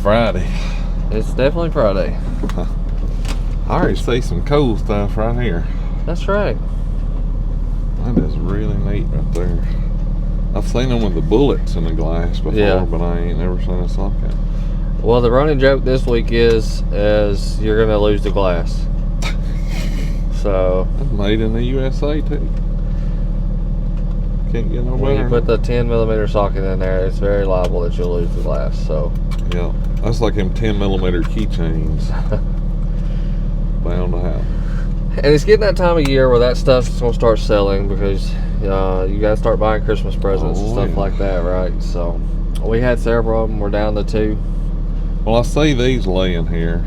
Friday. It's definitely Friday. I already see some cool stuff right here. That's right. That is really neat right there. I've seen them with the bullets in the glass before, Yeah. but I ain't never seen a socket. Well, the running joke this week is you're gonna lose the glass. So That's made in the USA too. Can't get no when better. you put the 10mm socket in there, it's very liable that you'll lose the glass. So Yeah, that's like them 10mm keychains. Bound to happen. and it's getting that time of year where that stuff's gonna start selling because you gotta start buying Christmas presents and stuff like that, right? So we had several of them. We're down to 2. Well, I see these laying here.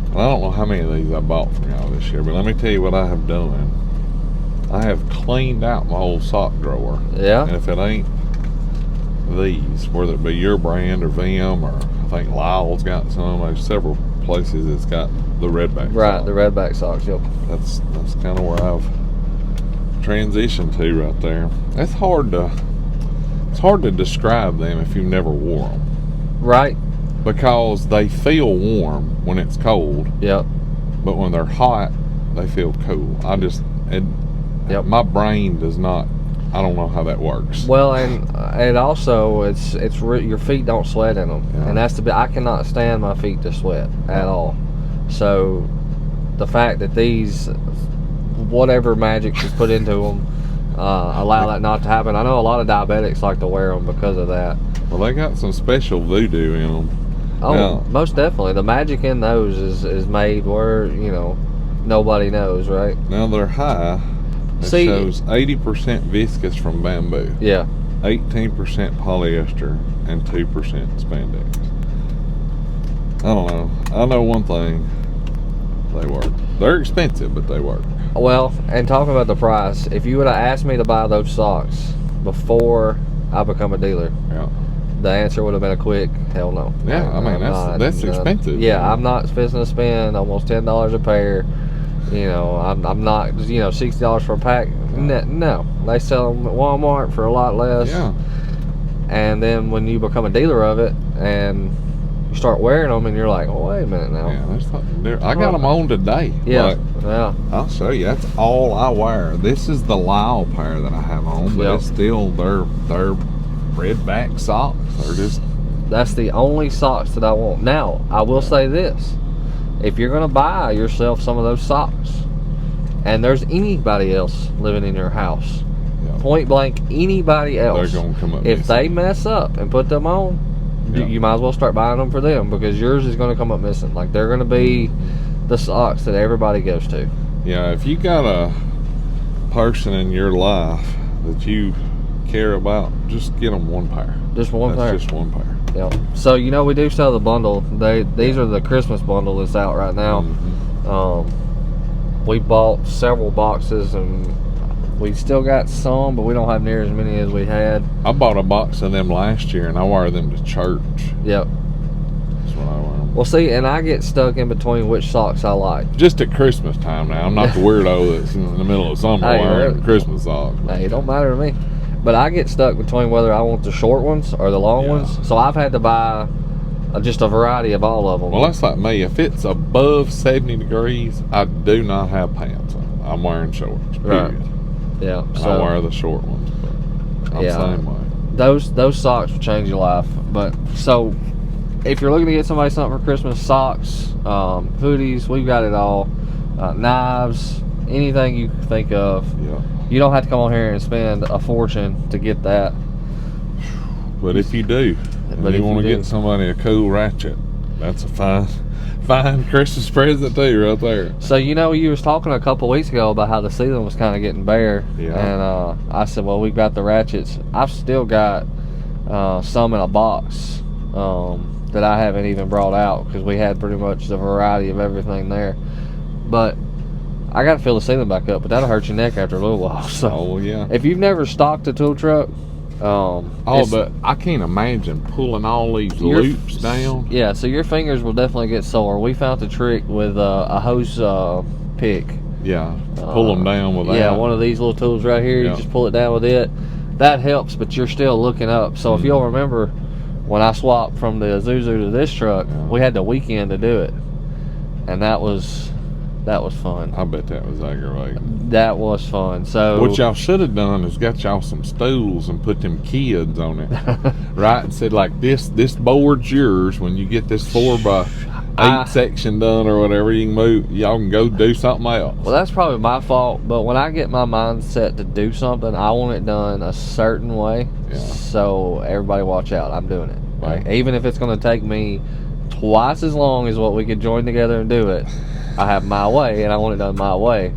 And I don't know how many of these I bought from y'all this year, but let me tell you what I have done. I have cleaned out my old sock drawer. Yeah. And if it ain't these, whether it be your brand or Vim, or I think Lyle's got some, there's several places that's got the redback. Right, sock. the redback socks. Yep. That's kind of where I've transitioned to right there. It's hard to describe them if you've never wore them. Right. Because they feel warm when it's cold, Yep. but when they're hot, they feel cool. Yep. My brain does not. I don't know how that works. Well, and also it's your feet don't sweat in them, Yeah. and that's I cannot stand my feet to sweat at all. So the fact that these whatever magic is put into them allow that not to happen. I know a lot of diabetics like to wear them because of that. Well, they got some special voodoo in them. Oh, now, most definitely. The magic in those is made where nobody knows, right? now they're high. It See, shows 80% viscous from bamboo, yeah. 18% polyester, and 2% spandex. I don't know. I know one thing. They work. They're expensive, but they work. Well, and talking about the price, if you would have asked me to buy those socks before I become a dealer, Yeah. the answer would have been a quick hell no. Yeah, I mean, that's expensive. Yeah, I'm not fixing to spend almost $10 a pair. I'm not, $60 for a pack. No, they sell them at Walmart for a lot less. Yeah. And then when you become a dealer of it and you start wearing them, and you're like, oh, wait a minute now. Yeah, there's something there. I got them on today. Yeah, yeah. I'll show you. That's all I wear. This is the Lyle pair that I have on, but it's still they're redback socks. They're just. That's the only socks that I want. Now, I will say this: if you're gonna buy yourself some of those socks, and there's anybody else living in your house, point blank, anybody else, they're gonna come up. If they mess up and put them on, you might as well start buying them for them, because yours is gonna come up missing. Like, they're gonna be the socks that everybody goes to. Yeah, if you got a person in your life that you care about, just get them one pair. Just one pair. Just one pair. Yep. So we do sell the bundle. These are the Christmas bundle that's out right now. Mm-hmm. We bought several boxes, and we still got some, but we don't have near as many as we had. I bought a box of them last year, and I wear them to church. Yep. That's what I wear them. Well, see, and I get stuck in between which socks I like. Just at Christmas time now. I'm not the weirdo that's in the middle of summer wearing Christmas socks. Hey, it don't matter to me. But I get stuck between whether I want the short ones or the long ones. So I've had to buy just a variety of all of them. Well, that's like me. If it's above 70 degrees, I do not have pants on. I'm wearing shorts. Period. Right. Yeah. So I wear the short ones. But I'm the same way. Those socks will change your life. But so if you're looking to get somebody something for Christmas, socks, hoodies, we've got it all. Knives, anything you can think of. Yeah. You don't have to come on here and spend a fortune to get that. But if you do, and you want to get somebody a cool ratchet, that's a fine Christmas present too, right there. So you was talking a couple weeks ago about how the ceiling was kind of getting bare. Yeah. And I said, well, we've got the ratchets. I've still got some in a box that I haven't even brought out, because we had pretty much the variety of everything there. But I got to fill the ceiling back up, but that'll hurt your neck after a little while. So yeah. If you've never stocked a tool truck, but I can't imagine pulling all these loops down. Yeah, so your fingers will definitely get sore. We found the trick with a hose pick. Yeah, pull them down with that. Yeah, one of these little tools right here. You just pull it down with it. That helps, but you're still looking up. So if you'll remember, when I swapped from the Isuzu to this truck, Yeah. we had the weekend to do it, and that was fun. I bet that was aggravating. That was fun. So What y'all should have done is got y'all some stools and put them kids on it, right? And said like this board's yours. When you get this 4x8 section done or whatever, you can move. Y'all can go do something else. Well, that's probably my fault, but when I get my mindset to do something, I want it done a certain way. Yeah. So everybody watch out. I'm doing it. Like, Yeah. even if it's going to take me twice as long as what we could join together and do it, I have my way, and I want it done my way.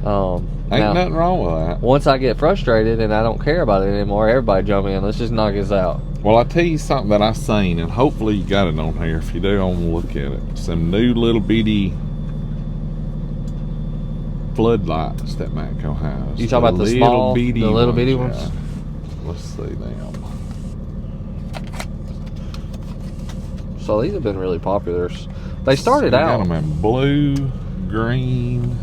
Ain't Now, nothing wrong with that. once I get frustrated and I don't care about it anymore, everybody jump in. Let's just knock this out. Well, I'll tell you something that I seen, and hopefully you got it on here. If you do, I want to look at it. Some new little bitty floodlights that Matco has. You talking about the small, the little bitty ones? Yeah. Let's see them. So these have been really popular. They started So out. got them in blue, green,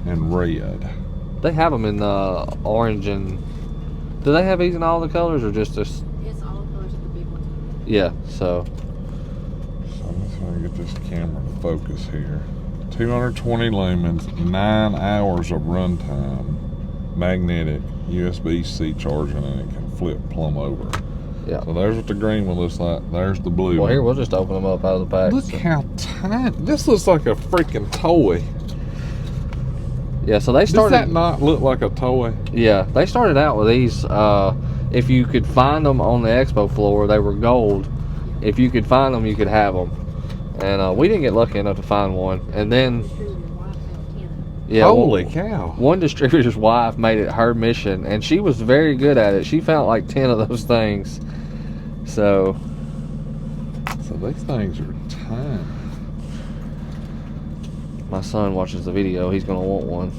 and red. They have them in orange and. Do they have these in all the colors or just this? It's all colors of the big ones. Yeah. So So I'm just going to get this camera to focus here. 220 lumens, 9 hours of runtime, magnetic, USB-C charging, and it can flip plumb over. yeah. So there's what the green one looks like. There's the blue Well, one. here we'll just open them up out of the pack. Look how tiny. This looks like a freaking toy. Yeah. So they Does started. that not look like a toy? Yeah, they started out with these. If you could find them on the expo floor, they were gold. If you could find them, you could have them. And we didn't get lucky enough to find one. And then, yeah, Holy cow. one distributor's wife made it her mission, and she was very good at it. She found like 10 of those things. So These things are tiny. my son watches the video. He's gonna want one.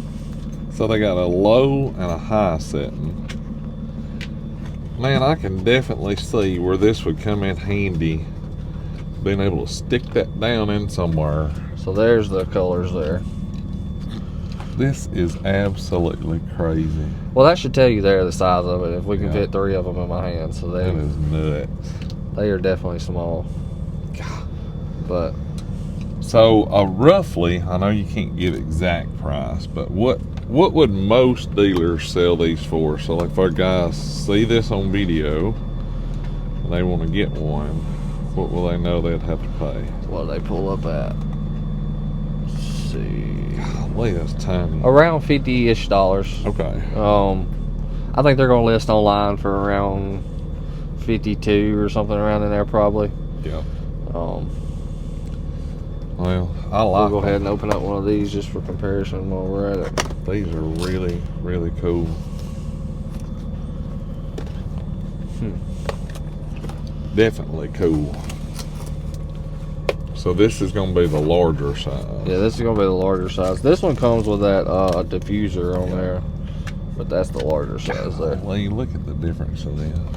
So they got a low and a high setting. Man, I can definitely see where this would come in handy. Being able to stick that down in somewhere. So there's the colors there. This is absolutely crazy. Well, that should tell you there the size of it. If we can Yeah. fit 3 of them in my hand, so That is nuts. they are definitely small. But So roughly, I know you can't give exact price, but what would most dealers sell these for? So like if our guys see this on video and they want to get one, what will they know they'd have to pay? what do they pull up at? Let's see, Golly, that's tiny. around $50-ish. Okay. I think they're gonna list online for around 52 or something around in there probably. Yeah. Um, Well, I we'll like go ahead them. and open up one of these just for comparison while we're at it. These are really, really cool. Definitely cool. So this is going to be the larger size. Yeah, this is gonna be the larger size. This one comes with that diffuser on there, but that's the larger size there. Golly, look at the difference of them.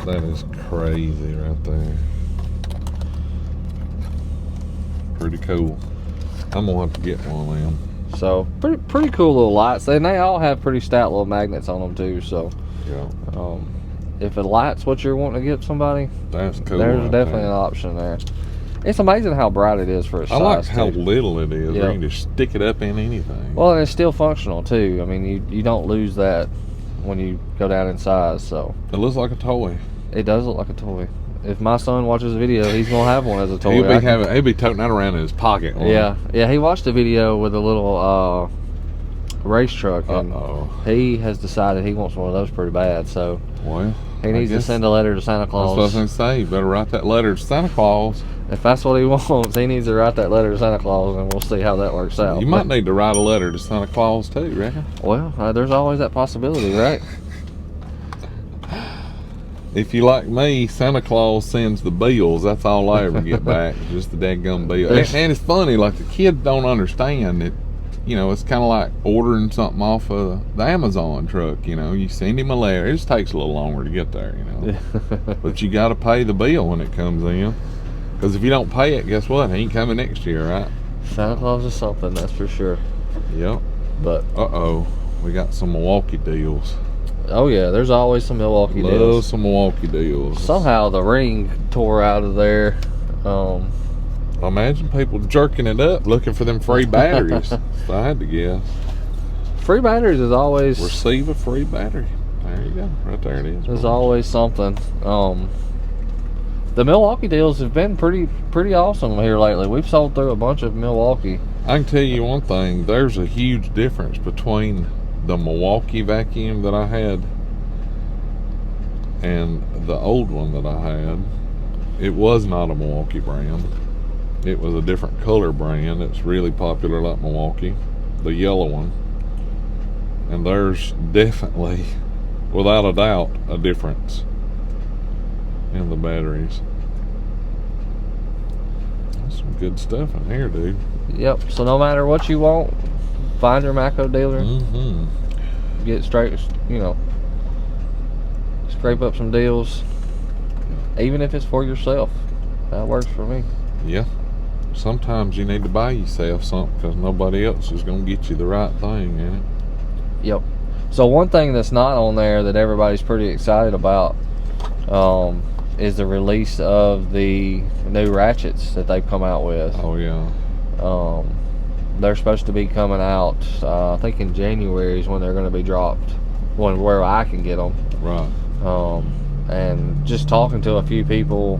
That is crazy right there. Pretty cool. I'm gonna have to get one of them. So pretty cool little lights, and they all have pretty stout little magnets on them too. So Yeah, if it lights what you're wanting to get somebody, that's cool. there's right definitely there. an option there. It's amazing how bright it is for its I size. like how too. little it is. Yeah. You can just stick it up in anything. Well, and it's still functional too. I mean, you don't lose that when you go down in size. So It looks like a toy. it does look like a toy. If my son watches the video, he's gonna have one as a toy. He'll be toting that around in his pocket. Yeah, he watched the video with a little race truck, and he has decided he wants one of those pretty bad. So Well, he needs to send a letter to Santa That's what I was Claus. going to say. You better write that letter to Santa Claus. If that's what he wants, he needs to write that letter to Santa Claus, and we'll see how that works out. You might need to write a letter to Santa Claus too, reckon? Well, there's always that possibility, right? If you like me, Santa Claus sends the bills. That's all I ever get back, just the dadgum bill. And it's funny, like the kids don't understand it. You know, it's kind of like ordering something off of the Amazon truck. You know, you send him a letter. It just takes a little longer to get there, you know. But you got to pay the bill when it comes in. Because if you don't pay it, guess what? He ain't coming next year, right? Santa Claus is something, that's for sure. Yep. But Uh-oh. We got some Milwaukee deals. Oh yeah, there's always some Milwaukee Love deals. some Milwaukee deals. Somehow the ring tore out of there. Imagine people jerking it up looking for them free batteries. If I had to guess. Free batteries is always Receive a free battery. There you go. Right there it is. there's always something. The Milwaukee deals have been pretty awesome here lately. We've sold through a bunch of Milwaukee. I can tell you one thing. There's a huge difference between the Milwaukee vacuum that I had and the old one that I had. It was not a Milwaukee brand. It was a different color brand. It's really popular like Milwaukee. The yellow one. And there's definitely, without a doubt, a difference in the batteries. That's some good stuff in here, dude. Yep. So no matter what you want, find your Matco dealer. Mm-hmm. Get straight, scrape up some deals. Even if it's for yourself, that works for me. Yeah. Sometimes you need to buy yourself something because nobody else is going to get you the right thing, ain't it? Yep. So one thing that's not on there that everybody's pretty excited about is the release of the new ratchets that they've come out with. Oh, yeah. They're supposed to be coming out, I think in January is when they're going to be dropped, where I can get them. Right. And just talking to a few people,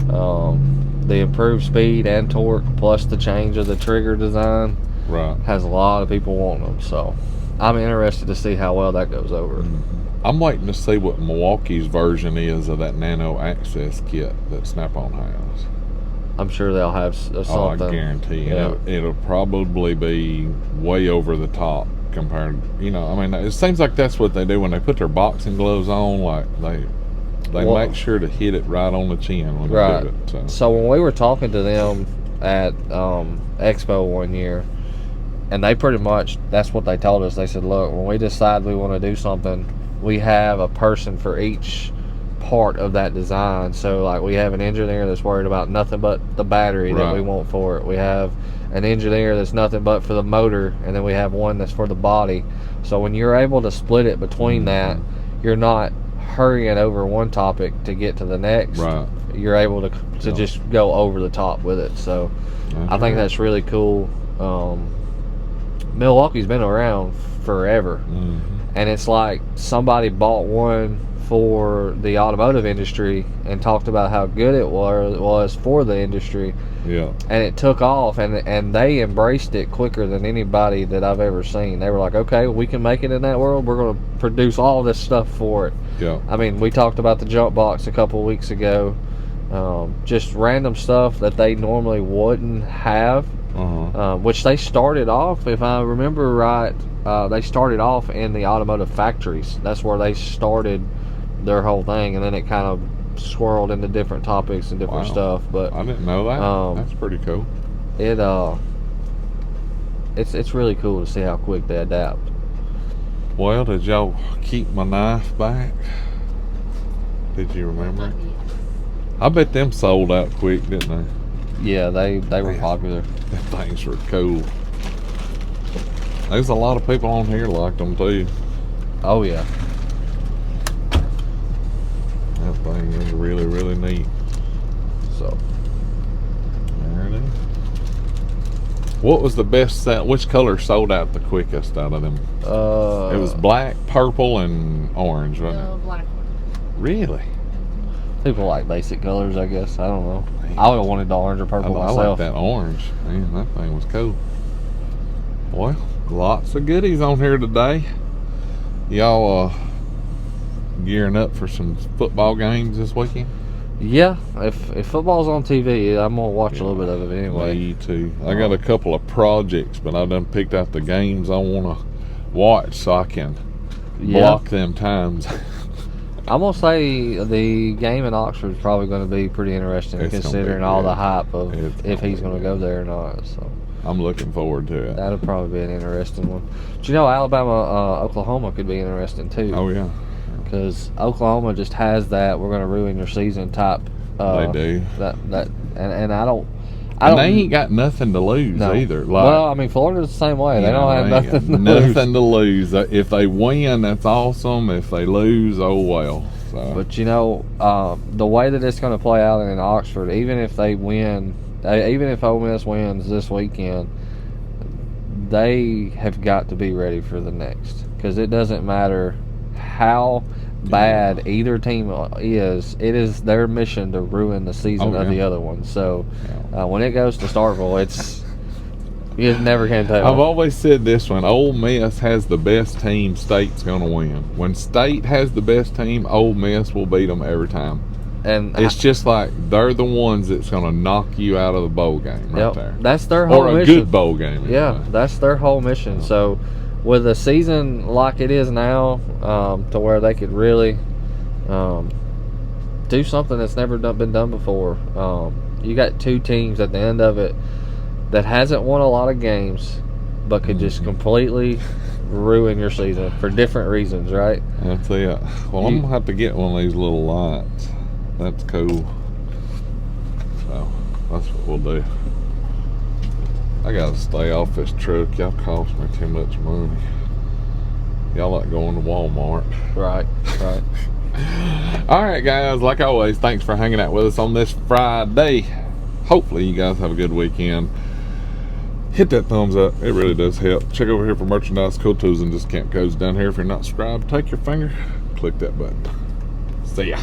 the improved speed and torque plus the change of the trigger design Right. has a lot of people wanting them. So I'm interested to see how well that goes over. Mm-hmm. I'm waiting to see what Milwaukee's version is of that Nano Access kit that Snap-on has. I'm sure they'll have something. Oh, I guarantee you. Yeah. It'll probably be way over the top compared, I mean, it seems like that's what they do when they put their boxing gloves on. Like they Well, make sure to hit it right on the chin when right. they do it. So when we were talking to them at Expo one year, and they pretty much, that's what they told us. They said, look, when we decide we want to do something, we have a person for each part of that design. So like we have an engineer that's worried about nothing but the battery that we Right. want for it. We have an engineer that's nothing but for the motor, and then we have one that's for the body. So when you're able to split it between that, you're not hurrying over one topic to get to the next. Right. You're able to Yeah. just go over the top with it. So I think that's really cool. Milwaukee's been around forever. Mm-hmm. And it's like somebody bought one for the automotive industry and talked about how good it was for the industry, Yeah. and it took off, and they embraced it quicker than anybody that I've ever seen. They were like, okay, we can make it in that world, we're going to produce all this stuff for it. Yeah. I mean, we talked about the jump box a couple of weeks ago, just random stuff that they normally wouldn't have. Which they started off, if I remember right, they started off in the automotive factories. That's where they started their whole thing, and then it kind of swirled into different topics and different Wow. stuff. But I didn't know that. That's pretty cool. It's really cool to see how quick they adapt. Well, did y'all keep my knife back? Did you remember it? I bet them sold out quick, didn't they? Yeah, they were Man. popular. Them things were cool. There's a lot of people on here liked them too. Oh yeah. That thing is really, really neat. So There it is. What was the best sell? Which color sold out the quickest out of them? It was black, purple, and orange, wasn't The black one. it? Really? people like basic colors, I guess. I don't know. I would have wanted the orange or I purple like myself. that orange. Man, that thing was cool. Well, lots of goodies on here today. Y'all gearing up for some football games this weekend? Yeah, if football's on TV, I'm gonna watch a little bit of it anyway. Me too. I got a couple of projects, but I done picked out the games I want to watch so I can block them times. I'm gonna say the game in Oxford is probably going to be pretty interesting, It's gonna considering be all good. the hype of It's if gonna he's be going to good. go there or not. So I'm looking forward to it. that'll probably be an interesting one. But you know, Alabama, Oklahoma could be interesting too. Oh yeah, Because Oklahoma just has that "we're going to ruin your season" type. they do. And I And they ain't got nothing to lose either. Like, well, I mean, Florida's the same way. They don't have nothing to lose. If they win, that's awesome. If they lose, oh well. So. But you know, the way that it's going to play out in Oxford, even if they win, even if Ole Miss wins this weekend, they have got to be ready for the next, because it doesn't matter how bad either team is, it is their mission to ruin the season of the other one. So when it goes to Starkville, you never can tell. I've always said this one: Ole Miss has the best team, State's going to win. When State has the best team, Ole Miss will beat them every time. And it's just like they're the ones that's going to knock you out of the bowl game right there. That's their whole mission. Or a good bowl game. Anyway. Yeah, that's their whole mission. So with a season like it is now, to where they could really do something that's never been done before. You got two teams at the end of it that hasn't won a lot of games, but could just completely ruin your season for different reasons, right? That's it. Well, I'm going to have to get one of these little lights. That's cool. So, that's what we'll do. I got to stay off this truck. Y'all cost me too much money. Y'all like going to Walmart. Right. All right, guys. Like always, thanks for hanging out with us on this Friday. Hopefully, you guys have a good weekend. Hit that thumbs up. It really does help. Check over here for merchandise, cool tools, and discount codes down here. If you're not subscribed, take your finger, click that button. See ya.